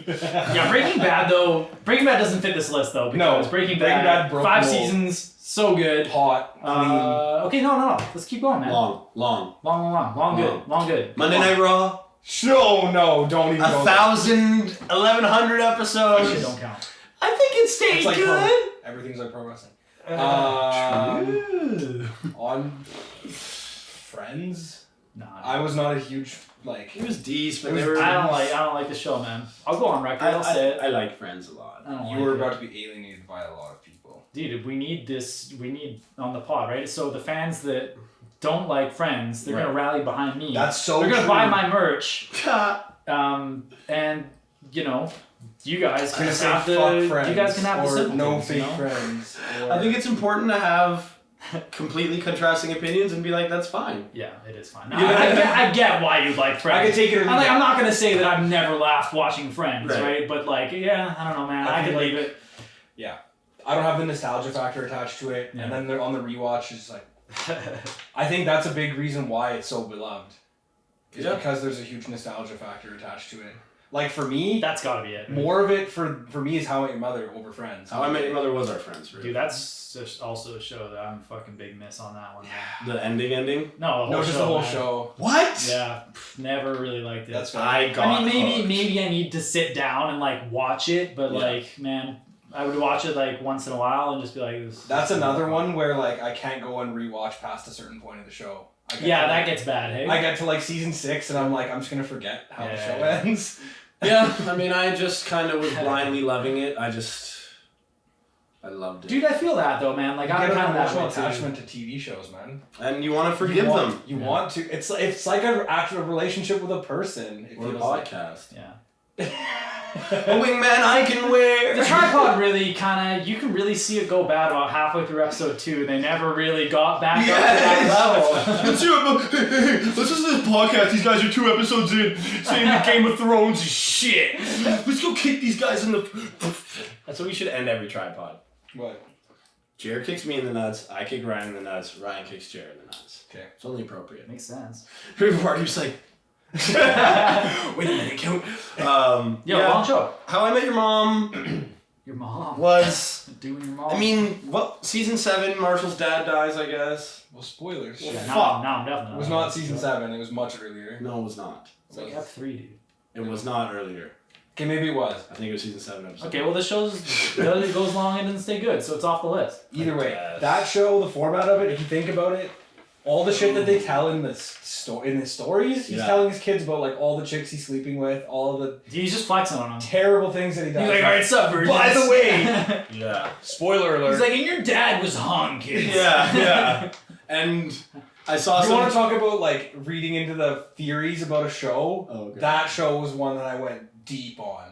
Yeah, Breaking Bad doesn't fit this list though because Breaking Bad broke 5 the mold. seasons, so good. Hot, clean. Okay, no. Let's keep going, man. Long. Good. Monday Night Raw. No, don't even go 1,000, 1,100 episodes. Shit don't count. I think it stayed like good. Everything's like pro wrestling. True. On Friends, Nah. I was not a huge like. It was decent, but It they was- were. I don't like the show, man. I'll go on record. I'll say it. I like Friends a lot. I don't You like were it. about to be alienated by a lot of people. Dude, we need on the pod, right? So the fans that don't like Friends, they're gonna rally behind me. That's so They're gonna true. buy my merch. And you guys can have the sympathies, no fake friends. Or... I think it's important to have completely contrasting opinions and be like, that's fine. Yeah, it is fine. I get why you like Friends. I can take it or leave it. I'm not gonna say that I've never laughed watching Friends, Right. right? But like, yeah, I don't know, man. I feel could leave it. Yeah, I don't have the nostalgia factor attached to it, Yeah. and then they're on the rewatch. It's like, I think that's a big reason why it's so beloved. Is because there's a huge nostalgia factor attached to it. Like for me, That's gotta be it. more of it for me is How I Met Your Mother over Friends. How I Met Your Mother was our friends, really. Dude, that's just also a show that I'm a fucking big miss on that one. Man. The ending? No, the whole No, show. just the whole man. show. What? Yeah, never really liked it. That's fine. I mean, maybe I need to sit down and like watch it, but Yeah. like, man, I would watch it like once in a while and just be like, That's another one where like I can't go and rewatch past a certain point of the show. That gets bad, hey? I get to like season 6 and I'm like, I'm just gonna forget how the show ends. Yeah, I mean, I just kind of was blindly loving it. I loved it. Dude, I feel that though, man. Like, You I'm get kind an of that emotional way too. attachment to TV shows, man. And you want to forgive them. You want to. It's like an actual relationship with a person. It Or a feels like. podcast. Yeah. A wingman I can wear. The TriPod really kind of, you can really see it go bad about halfway through episode 2. They never really got back up to that level. Let's listen to this podcast. These guys are 2 episodes in, saying that Game of Thrones is shit. Let's go kick these guys in the... That's what we should end every tripod. What? Jared kicks me in the nuts, I kick Ryan in the nuts, Ryan kicks Jared in the nuts. Okay. It's only appropriate. Makes sense. Every part, he was like... Wait a minute, Long show. How I Met Your Mom Your mom. was... Doing your mom. I mean, season 7, Marshall's dad dies, I guess. Well, spoilers. Well, yeah, fuck. now I'm definitely It was not season 7. It was much earlier. No, it was not. It's like F3, dude. It was not earlier. Okay, maybe it was. I think it was season 7 episode. Okay, well, this it goes long and doesn't stay good, so it's off the list. Either way, guess. that show, the format of it, if you think about it, all the shit that they tell in the stories, he's telling his kids about like all the chicks he's sleeping with, all the He's just flexing on them. terrible things that he does. He's like, alright, sup, virgins? By the way, Yeah. spoiler alert. He's like, and your dad was hung, kids. Yeah. And I saw you some... want to talk about like reading into the theories about a show? Oh, okay. That show was one that I went deep on.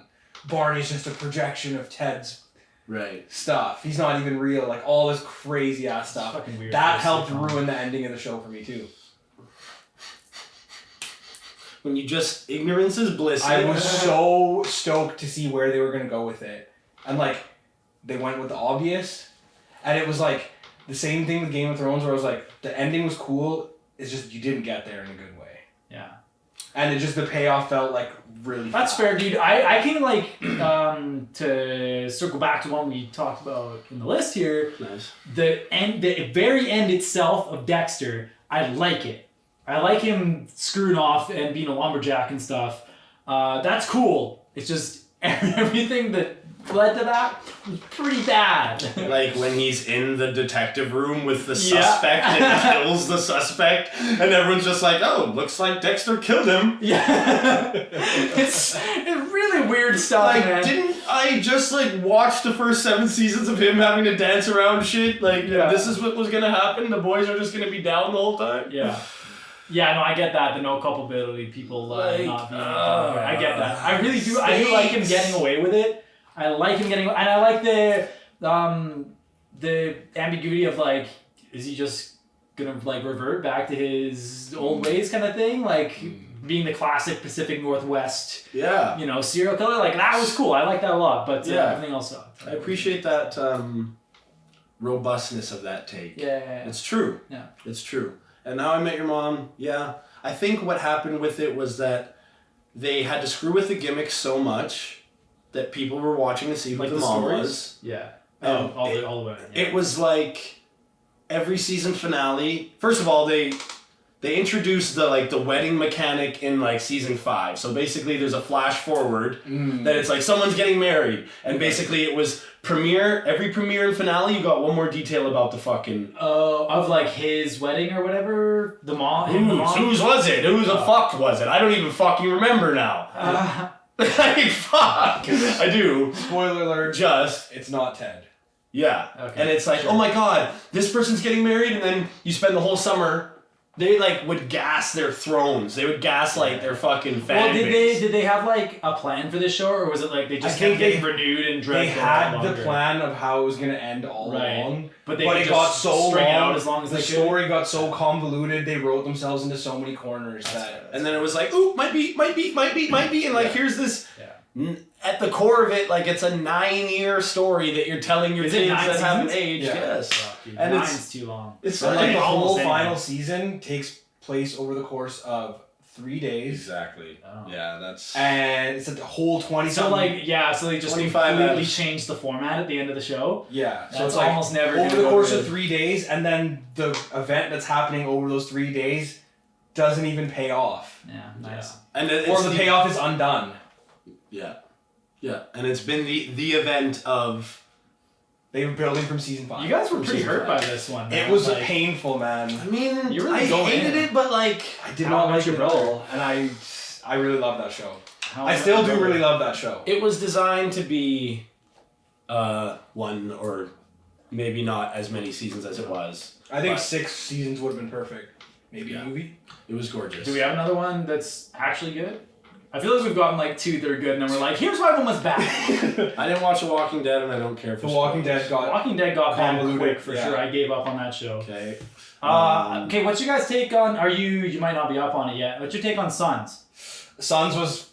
Barney's just a projection of Ted's Right. stuff. He's not even real. Like all this crazy ass stuff. Fucking weird. That helped ruin the ending of the show for me too. When you just... Ignorance is bliss. I was so stoked to see where they were gonna go with it, and like they went with the obvious, and it was like the same thing with Game of Thrones, where I was like, the ending was cool. It's just you didn't get there in a good way. Yeah. And the payoff felt like really That's flat. fair, dude. I can like to circle back to one we talked about in the list here. Nice. The very end itself of Dexter, I like it. I like him screwing off and being a lumberjack and stuff. That's cool. It's just everything that led to that was pretty bad. Like when he's in the detective room with the suspect and kills the suspect, and everyone's just like, "Oh, looks like Dexter killed him." Yeah, it's really weird stuff. Like, man. didn't I just like watch the first 7 seasons of him having to dance around shit? Like, this is what was gonna happen. The boys are just gonna be down the whole time. Yeah. Yeah, no, I get that. The no culpability, people not being. I get that. I really do. I do like him getting away with it. I like him getting, and I like the ambiguity of like, is he just gonna like revert back to his old ways kind of thing, like being the classic Pacific Northwest, serial killer. Like that was cool. I like that a lot. But everything else sucked. I appreciate that robustness of that take. Yeah. It's true. Yeah. It's true. And Now I Met Your Mom, I think what happened with it was that they had to screw with the gimmick so much that people were watching to see who Like the the mom stories? was. Yeah. All the way. Yeah. It was like every season finale. First of all, they introduced the wedding mechanic in like season 5. So basically, there's a flash forward that it's like someone's getting married, and basically it was every premiere and finale. You got one more detail about the fucking of like his wedding or whatever. The mom. Whose was it? Whose the fuck was it? I don't even fucking remember now. Like, fuck. I do. Spoiler alert. It's not Ted. Yeah. Okay. And it's like, oh my god, this person's getting married, and then you spend the whole summer. They like would gas their thrones. They would gaslight their fucking fan base. Did they have like a plan for this show, or was it like they just kept getting renewed and dragged? They had the plan of how it was gonna end all along, but it got so string long. Out as long as the story got so convoluted. They wrote themselves into so many corners and then it was like, ooh, might be, and like here's this. At the core of it, like it's a 9-year story that you're telling your kids that haven't aged. Yeah. Yes, and 9's too long. It's like the whole final season takes place over the course of 3 days. Exactly. Oh. Yeah, that's. And it's a whole 20. So they just completely changed the format at the end of the show. Yeah, so it's almost never over the course of 3 days, and then the event that's happening over those 3 days doesn't even pay off. Yeah, nice. And or the payoff is undone. Yeah, and it's been the event of. They were building from season 5. You guys were pretty hurt by this one. Man. It was painful, man. I mean, I hated it, but like I did not like it at all, and I really love that show. I still do really love that show. It was designed to be, one or maybe not as many seasons as it was. I think 6 seasons would have been perfect. Maybe a movie. It was gorgeous. Do we have another one that's actually good? I feel like we've gotten like 2 that are good, and then we're like, here's why one was bad. I didn't watch The Walking Dead, and I don't care for The Walking Dead got bad quick for sure. I gave up on that show. Okay. Okay, what's your guys' take on? You might not be up on it yet. What's your take on Sons? Sons was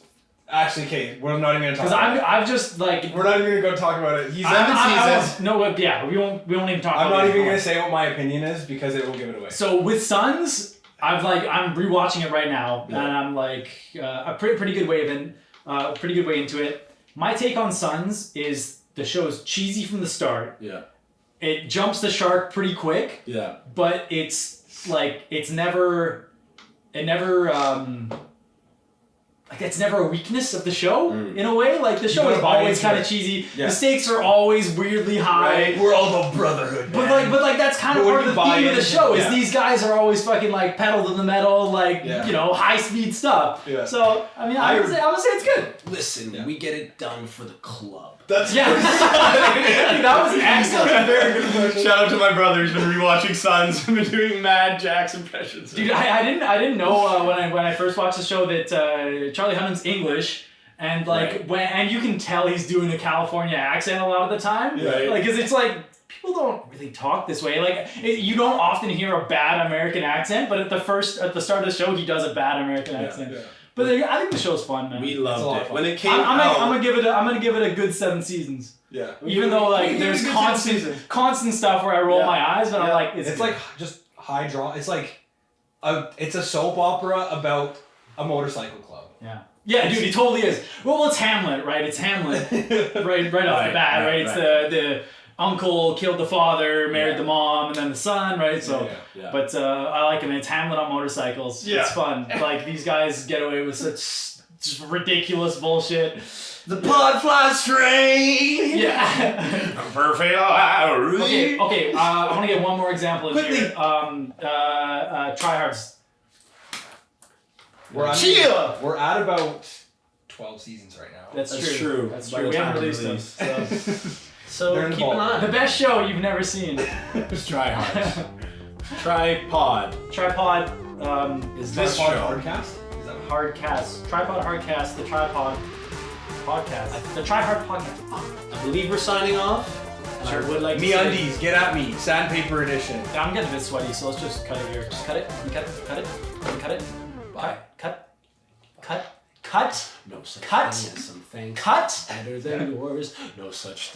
actually we're not even gonna talk. Because I've just like we're not even gonna go talk about it. He's 7 seasons. We won't even talk. I'm not even gonna say what my opinion is because it will give it away. So with Sons, I'm rewatching it right now, and I'm like a pretty good way into it. My take on Sons is the show is cheesy from the start. Yeah. It jumps the shark pretty quick. Yeah. But it's never it's never a weakness of the show in a way. Like the show is always kind of cheesy. Yeah. The stakes are always weirdly high. Right. We're all the brotherhood. But like that's kind of part of the theme of the show is these guys are always fucking like pedal to the metal, high speed stuff. Yeah. So I mean I would say it's good. Listen, we get it done for the club. That's that was excellent. Very good question. Shout out to my brother who's been rewatching Sons and been doing mad Jax impressions. Dude, I didn't know when I first watched the show that Charlie Hunnam's English, and and you can tell he's doing a California accent a lot of the time. Right. Like, cause it's like people don't really talk this way. Like you don't often hear a bad American accent, but at the start of the show he does a bad American accent. Yeah. But I think the show's fun, man. We loved it when it came out. I'm gonna give it a good 7 seasons. Yeah. Even though there's constant stuff where I roll my eyes, but I'm like it's like just high draw. It's like it's a soap opera about a motorcycle club. Yeah. Yeah, dude, he totally is. Well, it's Hamlet, right? It's Hamlet, right off the bat, right? It's the uncle killed the father, married the mom, and then the son, right? So, but I like him. It's Hamlet on motorcycles. Yeah. It's fun. Like these guys get away with such just ridiculous bullshit. The pod flies straight. Yeah. Perfect. Okay. I want to get one more example in Quickly. here. TriHards. We're at about 12 seasons right now. That's true. That's true. We haven't released them. So They're in the keep an eye. The best show you've never seen. TriHards. TriPod. TriPod. Is this TriPod show? Hardcast? Is that Hardcast. TriPod Hardcast. The TriPod Podcast. The TriHard Podcast. I believe we're signing off. Sure. I would like Me undies, get at me. Sandpaper edition. I'm getting a bit sweaty, so let's just cut it here. Just cut it. Cut it. Bye. Cut. No such Cut. thing as some things Cut. better than yours. No such